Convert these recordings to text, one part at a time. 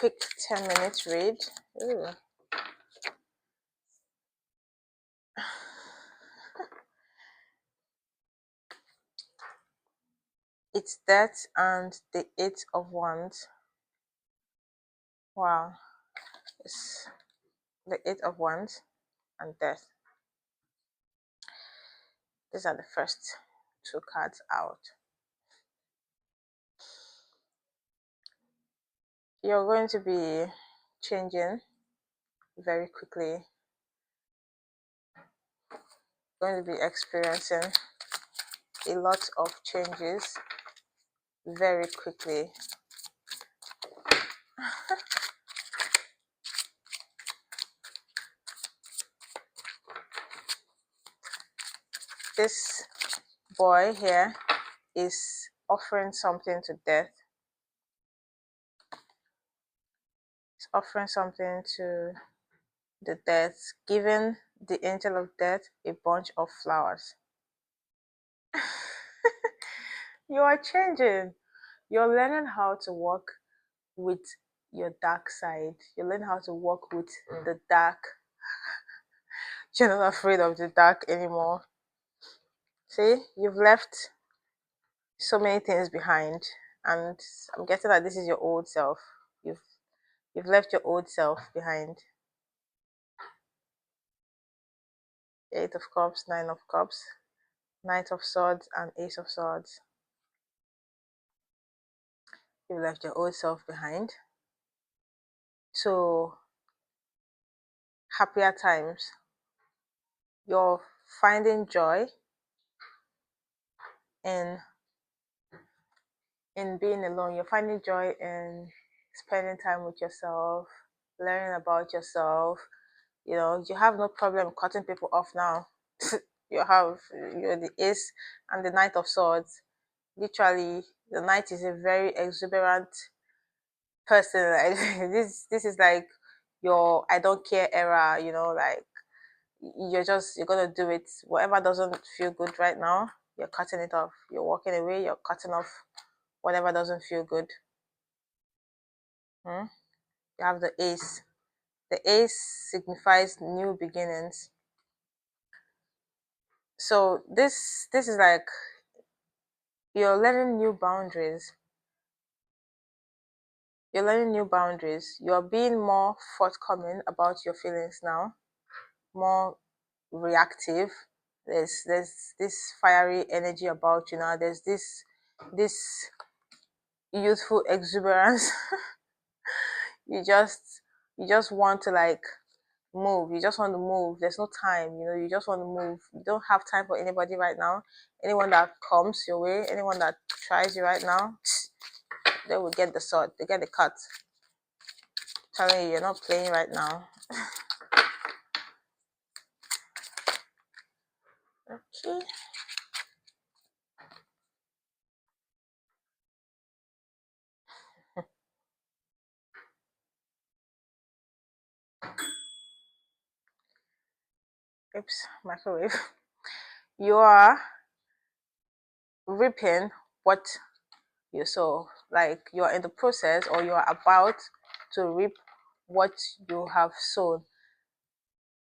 quick 10-minute read. Ooh. It's Death and the Eight of Wands. Wow. It's the Eight of Wands and Death. These are the first two cards out. You're going to be changing very quickly. Going to be experiencing a lot of changes very quickly. This boy here is offering something to Death. He's offering something to the Death, giving the Angel of Death a bunch of flowers. You are changing. You're learning how to work with your dark side. You learn how to work with the dark. You're not afraid of the dark anymore. See, you've left so many things behind, and I'm guessing that this is your old self. You've left your old self behind. Eight of Cups, Nine of Cups, Knight of Swords, and Ace of Swords. You've left your old self behind. So happier times. You're finding joy in being alone. You're finding joy in spending time with yourself, learning about yourself. You know, you have no problem cutting people off now. You're the Ace and the Knight of Swords. Literally, the Knight is a very exuberant person. This is like your I don't care era, you know, like you're gonna do it. Whatever doesn't feel good right now, you're cutting it off. You're walking away, you're cutting off whatever doesn't feel good. You have the Ace. The Ace signifies new beginnings. So this is like you're learning new boundaries. You're learning new boundaries. You're being more forthcoming about your feelings now, more reactive. There's this fiery energy about you now. There's this youthful exuberance. you just you just want to like move. You just want to move. There's no time, you know, you just want to move. You don't have time for anybody right now. Anyone that comes your way, anyone that tries you right now, they will get the sword, they get the cut. I'm telling you, you're not playing right now. Okay. Oops, microwave. You are reaping what you sow. Like you're in the process or you're about to reap what you have sown.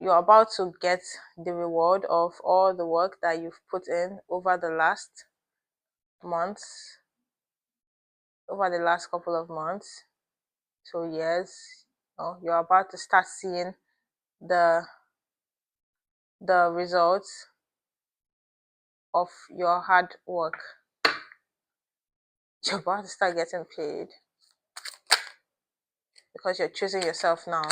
You're about to get the reward of all the work that you've put in over the last months, over the last couple of months. So yes, you're about to start seeing the results of your hard work. You're about to start getting paid because you're choosing yourself now.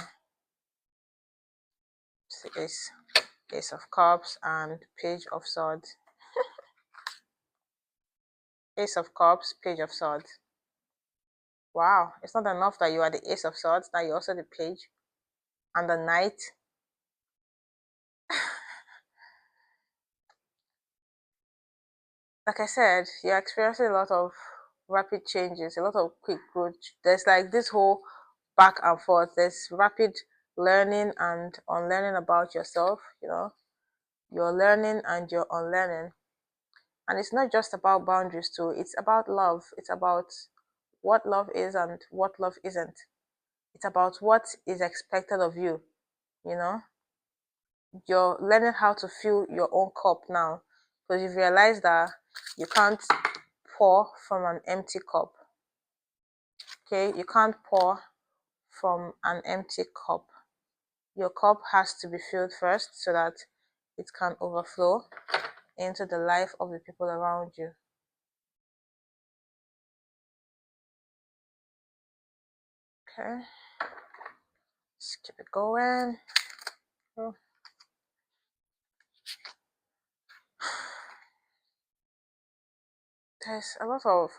It's Ace of Cups and Page of Swords. Ace of Cups, Page of Swords. Wow, it's not enough that you are the Ace of Swords, now you're also the Page and the Knight. Like I said, you're experiencing a lot of rapid changes, a lot of quick growth. There's like this whole back and forth. There's rapid learning and unlearning about yourself, you know. You're learning and you're unlearning. And it's not just about boundaries too, it's about love. It's about what love is and what love isn't. It's about what is expected of you, you know. You're learning how to fill your own cup now, because you've realized that you can't pour from an empty cup. Okay, you can't pour from an empty cup. Your cup has to be filled first so that it can overflow into the life of the people around you. Okay, let's keep it going. Oh. There's a lot of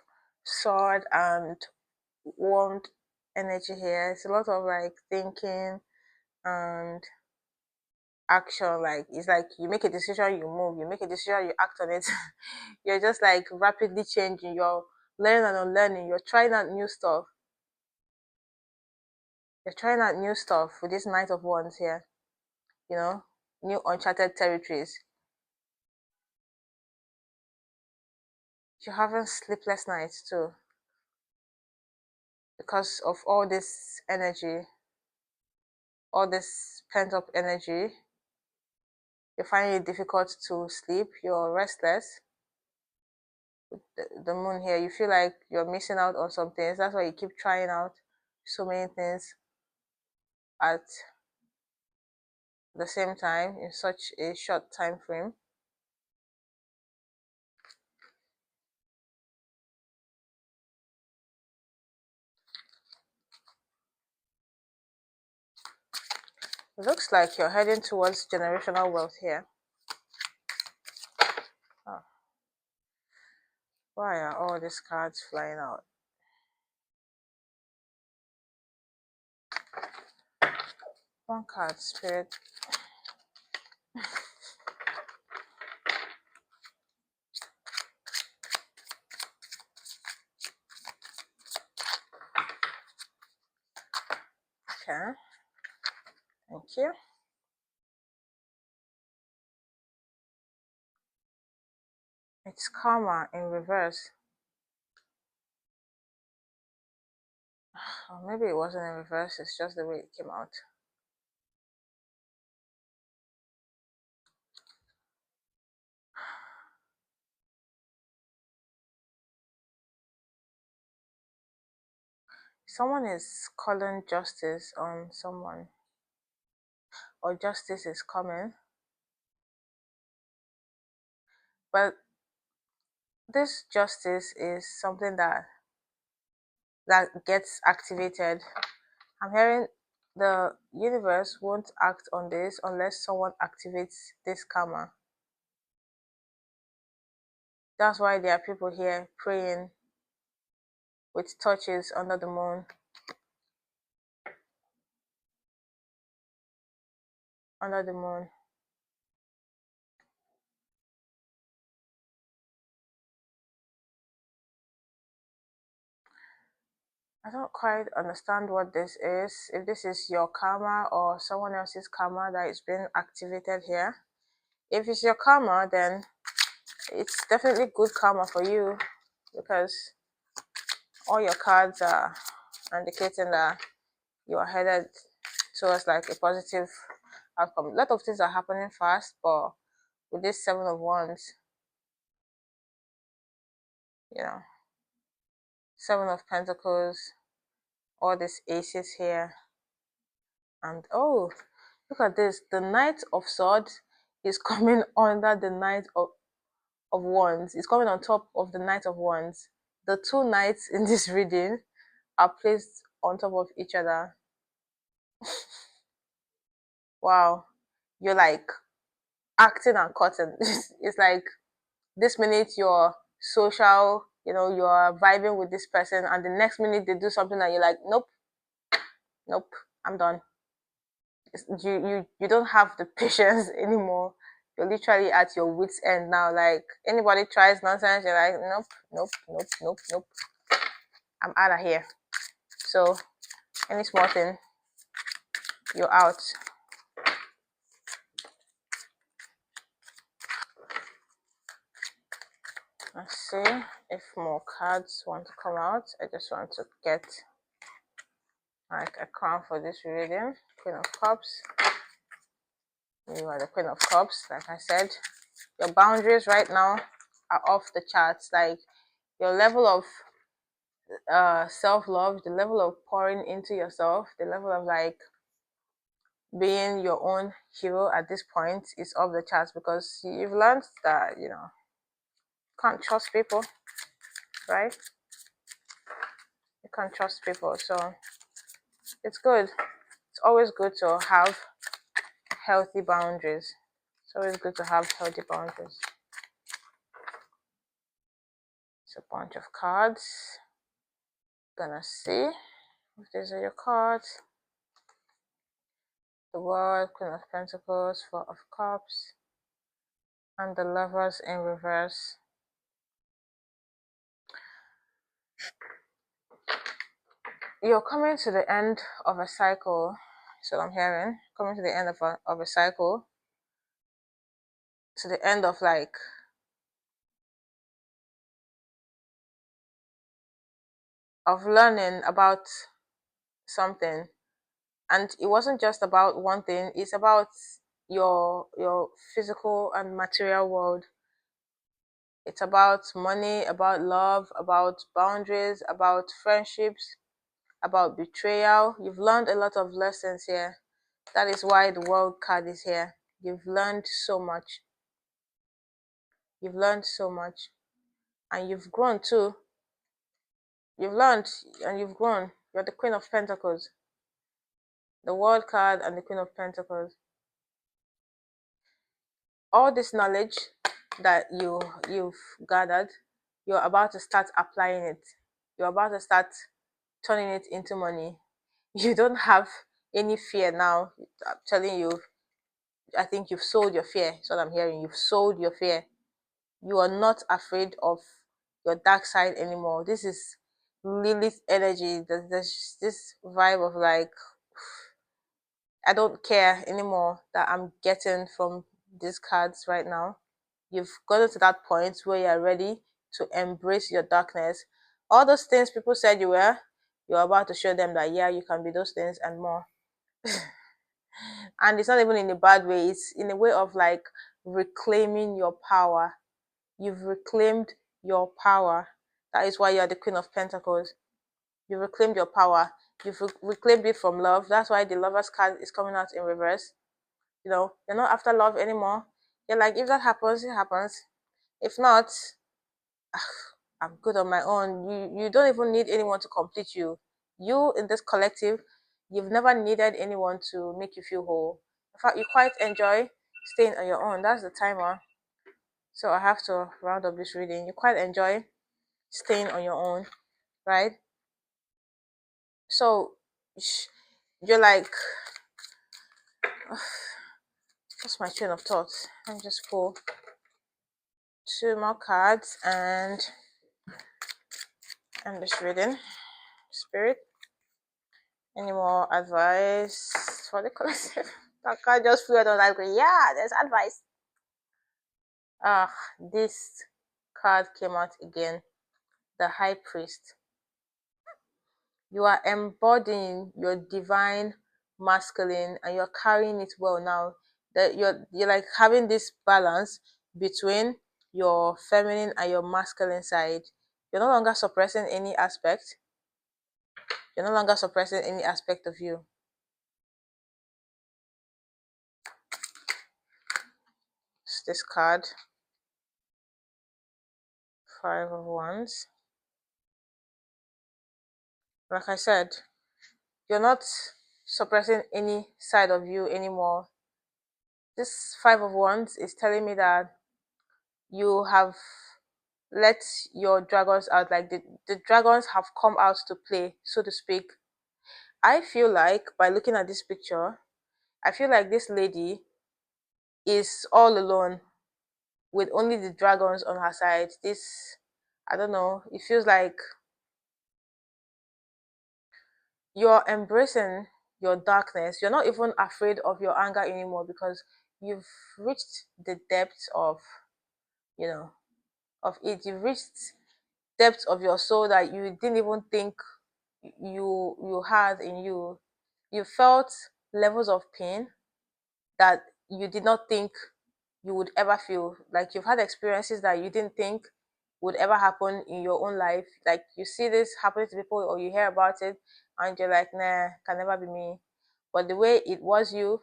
sword and warmed energy here. It's a lot of like thinking and action. Like it's like you make a decision, you move, you make a decision, you act on it. You're just like rapidly changing, you're learning and unlearning, you're trying out new stuff. You're trying out new stuff with this Knight of Wands here, you know, new uncharted territories. You're having sleepless nights too because of all this energy, all this pent up energy. You're finding it difficult to sleep, you're restless. The moon here, you feel like you're missing out on some things. That's why you keep trying out so many things at the same time in such a short time frame. It looks like you're heading towards generational wealth here. Oh, why are all these cards flying out? One card, Spirit. Okay, thank you. It's karma in reverse. Or maybe it wasn't in reverse, it's just the way it came out. Someone is calling justice on someone, or justice is coming. But this justice is something that gets activated. I'm hearing the universe won't act on this unless someone activates this karma. That's why there are people here praying with torches under the moon. Under the moon. I don't quite understand what this is. If this is your karma or someone else's karma that is being activated here. If it's your karma, then it's definitely good karma for you, because all your cards are indicating that you are headed towards like a positive outcome. A lot of things are happening fast, but with this Seven of Wands, you know, Seven of Pentacles, all these aces here, and oh, look at this, the Knight of Swords is coming under the Knight of Wands. It's coming on top of the Knight of Wands. The two knights in this reading are placed on top of each other. Wow, you're like acting and cutting. It's like this minute you're social, you know, you're vibing with this person, and the next minute they do something and you're like, nope, nope, I'm done. You don't have the patience anymore. You're literally at your wits end now. Like anybody tries nonsense, you're like, nope, nope, nope, nope, nope, I'm out of here. So any small thing, you're out. Let's see if more cards want to come out. I just want to get like a crown for this reading. Queen of Cups. You are the Queen of Cups, like I said. Your boundaries right now are off the charts. Like your level of self-love, the level of pouring into yourself, the level of like being your own hero at this point is off the charts, because you've learned that you can't trust people, right? You can't trust people, so it's good. It's always good to have healthy boundaries. It's always good to have healthy boundaries. It's a bunch of cards. Gonna see if these are your cards. The World, Queen of Pentacles, Four of Cups, and the Lovers in reverse. You're coming to the end of a cycle. So I'm hearing coming to the end of a cycle, to the end of like of learning about something. And it wasn't just about one thing, it's about your physical and material world. It's about money, about love, about boundaries, about friendships, about betrayal. You've learned a lot of lessons here. That is why the World card is here. You've learned so much. You've learned so much. And you've grown too. You've learned and you've grown. You're the Queen of Pentacles. The World card and the Queen of Pentacles. All this knowledge that you've gathered, you're about to start applying it. You're about to start turning it into money. You don't have any fear now. I'm telling you, I think you've sold your fear. That's what I'm hearing. You've sold your fear. You are not afraid of your dark side anymore. This is Lilith energy. There's this vibe of like, I don't care anymore that I'm getting from these cards right now. You've gotten to that point where you're ready to embrace your darkness. All those things people said you were, you're about to show them that, yeah, you can be those things and more. And it's not even in a bad way, it's in a way of like reclaiming your power. You've reclaimed your power. That is why you're the Queen of Pentacles. You've reclaimed your power. You've reclaimed it from love. That's why the Lovers card is coming out in reverse. You're not after love anymore. You're like, if that happens, it happens. If not, I'm good on my own. You don't even need anyone to complete you. You in this collective, you've never needed anyone to make you feel whole. In fact, you quite enjoy staying on your own. That's the timer. So I have to round up this reading. You quite enjoy staying on your own, right? So you're like, what's my train of thought? Let me just pull 2 more cards and end this reading. Spirit, any more advice for the collective? That card just flew out on that green. Yeah, there's advice. This card came out again. The High Priest. You are embodying your divine masculine and you're carrying it well now. That you're like having this balance between your feminine and your masculine side. You're no longer suppressing any aspect. You're no longer suppressing any aspect of you. It's this card. 5 of Wands. Like I said, you're not suppressing any side of you anymore. This 5 of Wands is telling me that you have let your dragons out, like the dragons have come out to play, so to speak. I feel like by looking at this picture, I feel like this lady is all alone with only the dragons on her side. This, I don't know, it feels like you're embracing your darkness. You're not even afraid of your anger anymore because you've reached the depth of, of it. You've reached depth of your soul that you didn't even think you had in you. You felt levels of pain that you did not think you would ever feel. Like you've had experiences that you didn't think would ever happen in your own life. Like you see this happening to people or you hear about it and you're like, nah, can never be me. But the way it was you,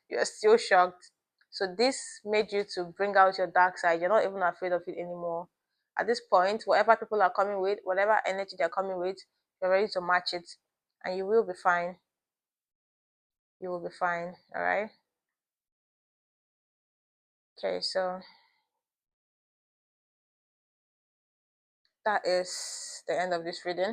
you're still shocked. So this made you to bring out your dark side. You're not even afraid of it anymore. At this point, whatever people are coming with, whatever energy they're coming with, you're ready to match it. And you will be fine. You will be fine. All right. Okay, so that is the end of this reading.